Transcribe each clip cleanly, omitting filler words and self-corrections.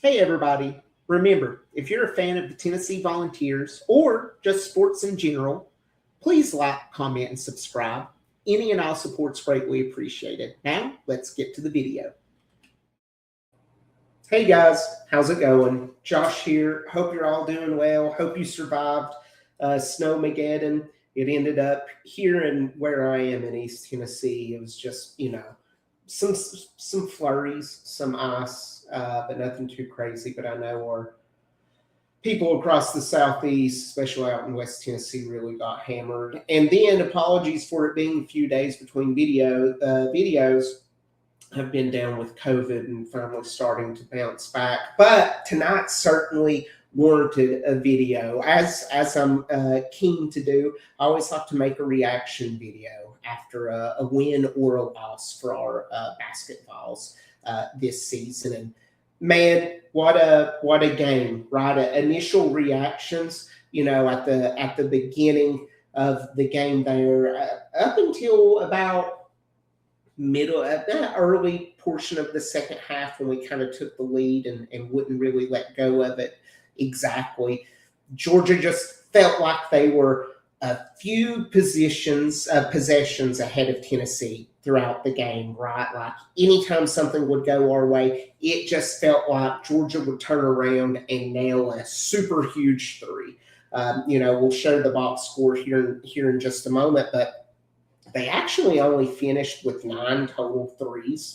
Hey, everybody. Remember, if you're a fan of the Tennessee Volunteers or just sports in general, please like, comment, and subscribe. Any and all support's greatly appreciated. Now, let's get to the video. Hey, guys. How's it going? Josh here. Hope you're all doing well. Hope you survived Snowmageddon. It ended up here in where I am in East Tennessee. It was just, some flurries, some ice, but nothing too crazy. But I know our people across the southeast, especially out in West Tennessee, really got hammered. And then apologies for it being a few days between videos. I've been down with COVID and finally starting to bounce back. But tonight certainly warranted a video, as I'm keen to do. I always like to make a reaction video after a win or a loss for our basketballs this season. And man, what a game, right? Initial reactions, at the beginning of the game there, up until about that early portion of the second half when we kind of took the lead and wouldn't really let go of it exactly. Georgia just felt like they were a few possessions ahead of Tennessee throughout the game, right? Like anytime something would go our way, it just felt like Georgia would turn around and nail a super huge three. We'll show the box score here in just a moment, but they actually only finished with 9 total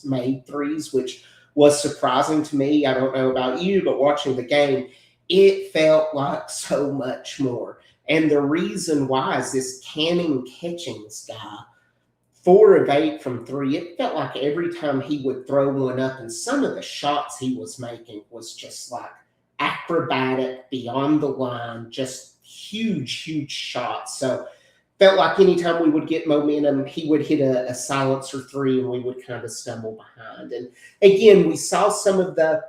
made threes, which was surprising to me. I don't know about you, but watching the game, it felt like so much more. And the reason why is this Canning Catchings guy, 4 of 8 from 3. It felt like every time he would throw one up, and some of the shots he was making was just like acrobatic, beyond the line, just huge shots. So felt like anytime we would get momentum, he would hit a silencer 3 and we would kind of stumble behind. And again, we saw some of the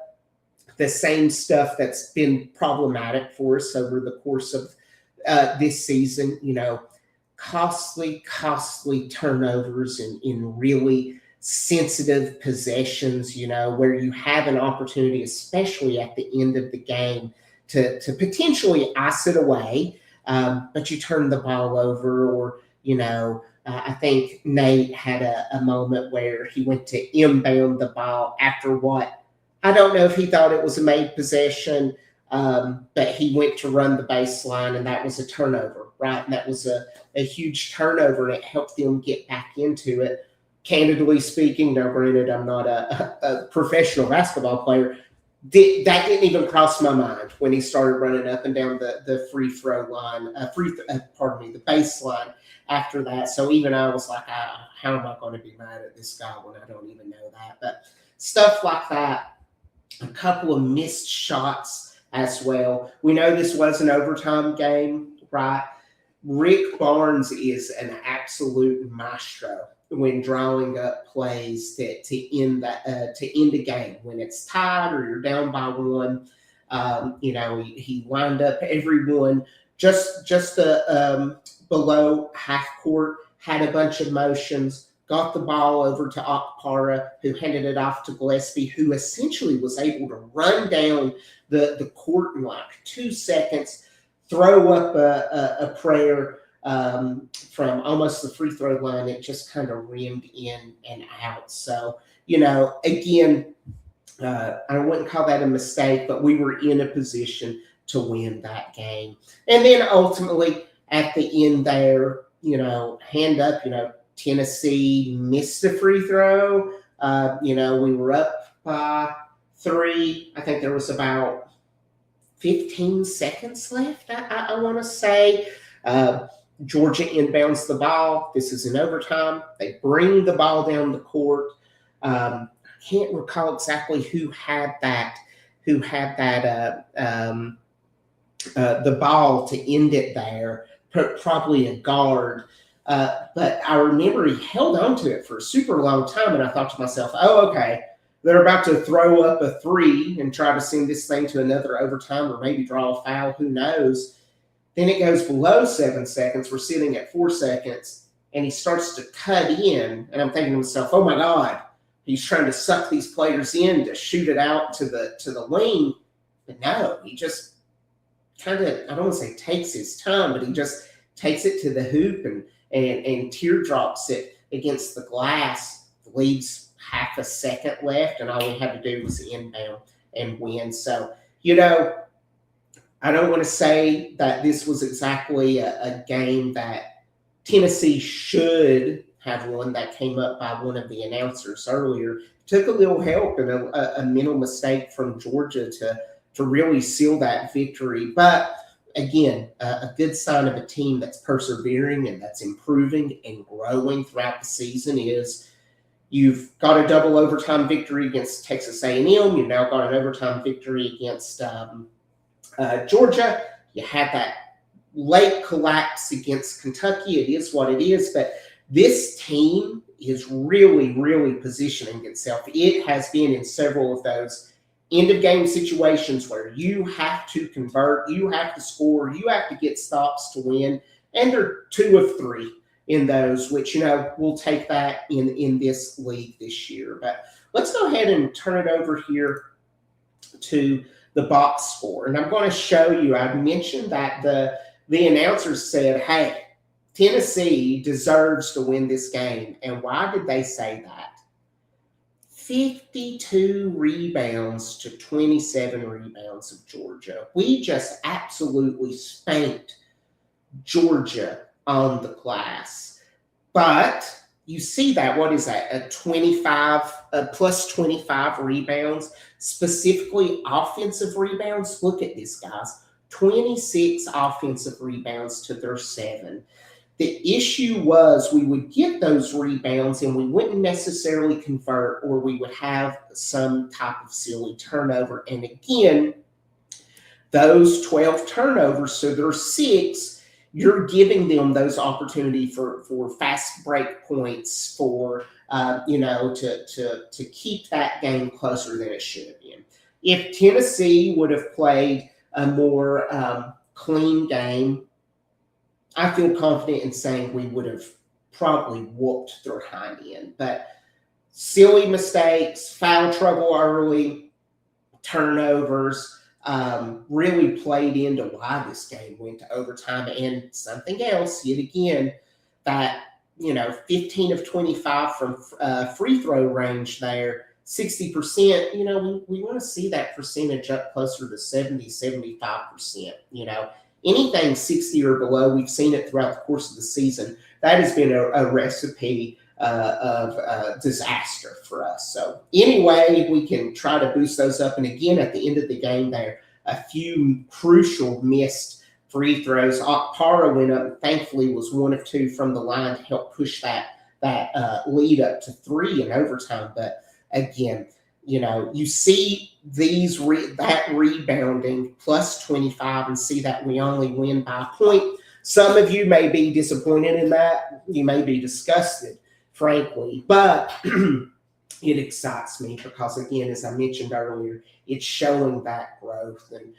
same stuff that's been problematic for us over the course of this season, costly turnovers in really sensitive possessions, where you have an opportunity, especially at the end of the game, to potentially ice it away. But you turn the ball over, or, I think Nate had a moment where he went to inbound the ball after what, I don't know if he thought it was a made possession, but he went to run the baseline, and that was a turnover, right? And that was a huge turnover, and it helped them get back into it. Candidly speaking, now granted, I'm not a professional basketball player, that didn't even cross my mind when he started running up and down the free throw line, the baseline after that. So even I was like, how am I going to be mad at this guy when I don't even know that? But stuff like that, a couple of missed shots as well. We know this was an overtime game, right? Rick Barnes is an absolute maestro when drawing up plays to end a game when it's tied or you're down by 1. He lined up everyone just below half court, had a bunch of motions, got the ball over to Okpara, who handed it off to Gillespie, who essentially was able to run down the court in like 2 seconds, throw up a prayer from almost the free throw line. It just kind of rimmed in and out. So, again, I wouldn't call that a mistake, but we were in a position to win that game. And then ultimately at the end there, hand up, Tennessee missed a free throw. We were up by 3. I think there was about 15 seconds left, I want to say. Georgia inbounds the ball. This is in overtime. They bring the ball down the court. I can't recall exactly who had the ball to end it there. Probably a guard. But I remember he held on to it for a super long time, and I thought to myself, oh, okay, they're about to throw up a 3 and try to send this thing to another overtime or maybe draw a foul. Who knows? Then it goes below 7 seconds. We're sitting at 4 seconds, and he starts to cut in. And I'm thinking to myself, oh, my God, he's trying to suck these players in to shoot it out to the wing. But no, he just kind of, I don't want to say takes his time, but he just takes it to the hoop and teardrops it against the glass. Leaves half a second left, and all we had to do was inbound and win. So, I don't want to say that this was exactly a game that Tennessee should have won. That came up by one of the announcers earlier. Took a little help and a mental mistake from Georgia to really seal that victory. But again, a good sign of a team that's persevering and that's improving and growing throughout the season is you've got a double overtime victory against Texas A&M. You've now got an overtime victory against Georgia. You had that late collapse against Kentucky. It is what it is, but this team is really, really positioning itself. It has been in several of those end-of-game situations where you have to convert, you have to score, you have to get stops to win, and they're 2 of 3 in those, which, we'll take that in this league this year. But let's go ahead and turn it over here to the box score. And I'm going to show you, I mentioned that the announcers said, hey, Tennessee deserves to win this game. And why did they say that? 52 rebounds to 27 rebounds of Georgia. We just absolutely spanked Georgia on the glass. But you see that, what is that, plus 25 rebounds, specifically offensive rebounds. Look at this, guys. 26 offensive rebounds to their 7. The issue was we would get those rebounds and we wouldn't necessarily convert, or we would have some type of silly turnover. And again, those 12 turnovers, so there's 6, you're giving them those opportunity for fast break points, for to keep that game closer than it should have been. If Tennessee would have played a more clean game, I feel confident in saying we would have probably whooped their hind end. But silly mistakes, foul trouble early, turnovers, really played into why this game went to overtime. And something else, yet again, that 15 of 25 from free throw range there, 60%, we want to see that percentage up closer to 70, 75%. Anything 60 or below, we've seen it throughout the course of the season. That has been a recipe of disaster for us. So anyway, we can try to boost those up. And again, at the end of the game there, a few crucial missed free throws. Para went up and thankfully was 1 of 2 from the line to help push that lead up to 3 in overtime. But again, you see that rebounding plus 25 and see that we only win by a point. Some of you may be disappointed in that. You may be disgusted, frankly, but it excites me because, again, as I mentioned earlier, it's showing that growth and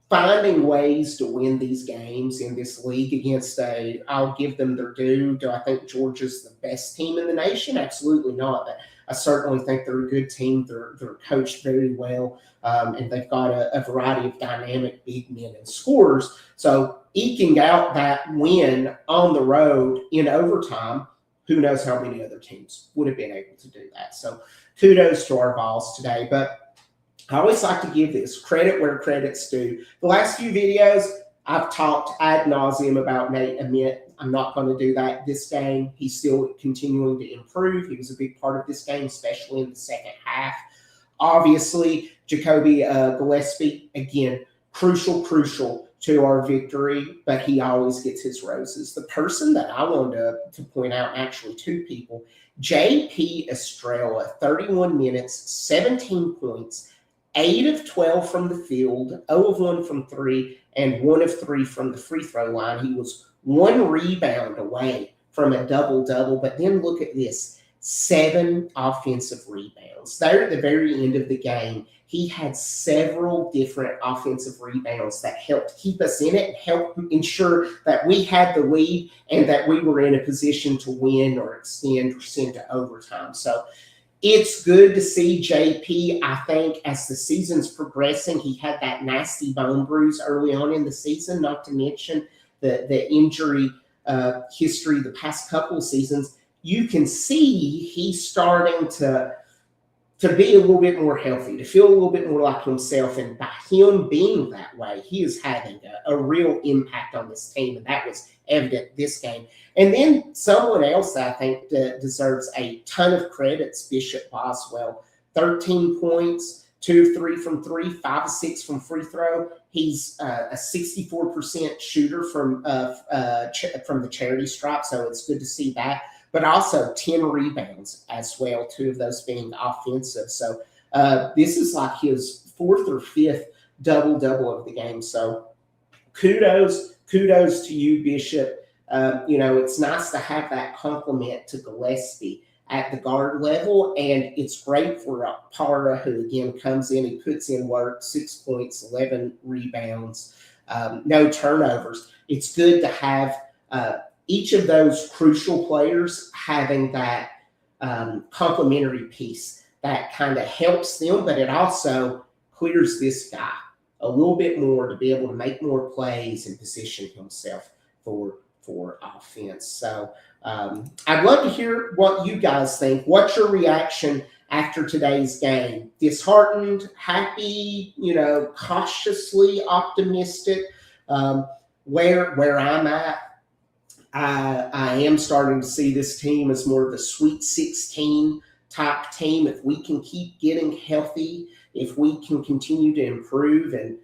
finding ways to win these games in this league against I'll give them their due. Do I think Georgia's the best team in the nation? Absolutely not. But I certainly think they're a good team. They're coached very well, and they've got a variety of dynamic big men and scorers. So eking out that win on the road in overtime, who knows how many other teams would have been able to do that. So kudos to our Vols today. But I always like to give this credit where credit's due. The last few videos, I've talked ad nauseum about Nate Ament. I'm not going to do that this game. He's still continuing to improve. He was a big part of this game, especially in the second half. Obviously, Jacoby Gillespie, again, crucial to our victory, but he always gets his roses. The person that I wanted to point out, actually 2 people, J.P. Estrella, 31 minutes, 17 points, 8 of 12 from the field, 0 of 1 from 3, and 1 of 3 from the free throw line. He was 1 rebound away from a double-double. But then look at this, 7 offensive rebounds. There at the very end of the game, he had several different offensive rebounds that helped keep us in it and helped ensure that we had the lead and that we were in a position to win or extend or send to overtime. So It's good to see JP. I think as the season's progressing, he had that nasty bone bruise early on in the season, not to mention the injury history the past couple of seasons. You can see he's starting to be a little bit more healthy, to feel a little bit more like himself. And by him being that way, he is having a real impact on this team. And that was evident this game. And then someone else I think deserves a ton of credits, Bishop Boswell. 13 points, 2 of 3 from 3, 5 of 6 from free throw. He's a 64% shooter from the charity stripe, so it's good to see that. But also 10 rebounds as well, 2 of those being offensive. So this is like his 4th or 5th double-double of the game. So kudos to you, Bishop. It's nice to have that compliment to Gillespie at the guard level, and it's great for Para, who again comes in and puts in work, 6 points, 11 rebounds, no turnovers. It's good to have each of those crucial players having that complementary piece that kind of helps them, but it also clears this guy a little bit more to be able to make more plays and position himself for offense. So I'd love to hear what you guys think. What's your reaction after today's game? Disheartened, happy, cautiously optimistic? Where I'm at, I am starting to see this team as more of a Sweet 16 type team. If we can keep getting healthy, if we can continue to improve and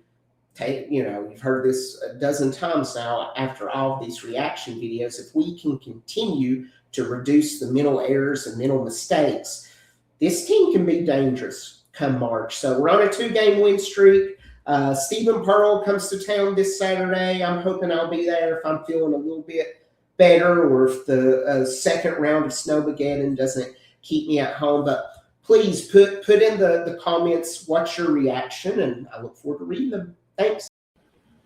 take, you've heard this a dozen times now after all of these reaction videos, if we can continue to reduce the mental errors and mental mistakes, this team can be dangerous come March. So we're on a 2-game win streak. Stephen Pearl comes to town this Saturday. I'm hoping I'll be there if I'm feeling a little bit better, or if the second round of Snowmageddon doesn't keep me at home. But please put in the comments what's your reaction, and I look forward to reading them. Thanks.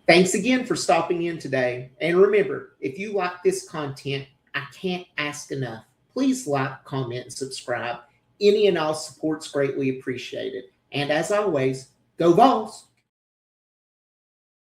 Thanks again for stopping in today. And remember, if you like this content, I can't ask enough. Please like, comment, and subscribe. Any and all support's greatly appreciated. And as always, go Vols!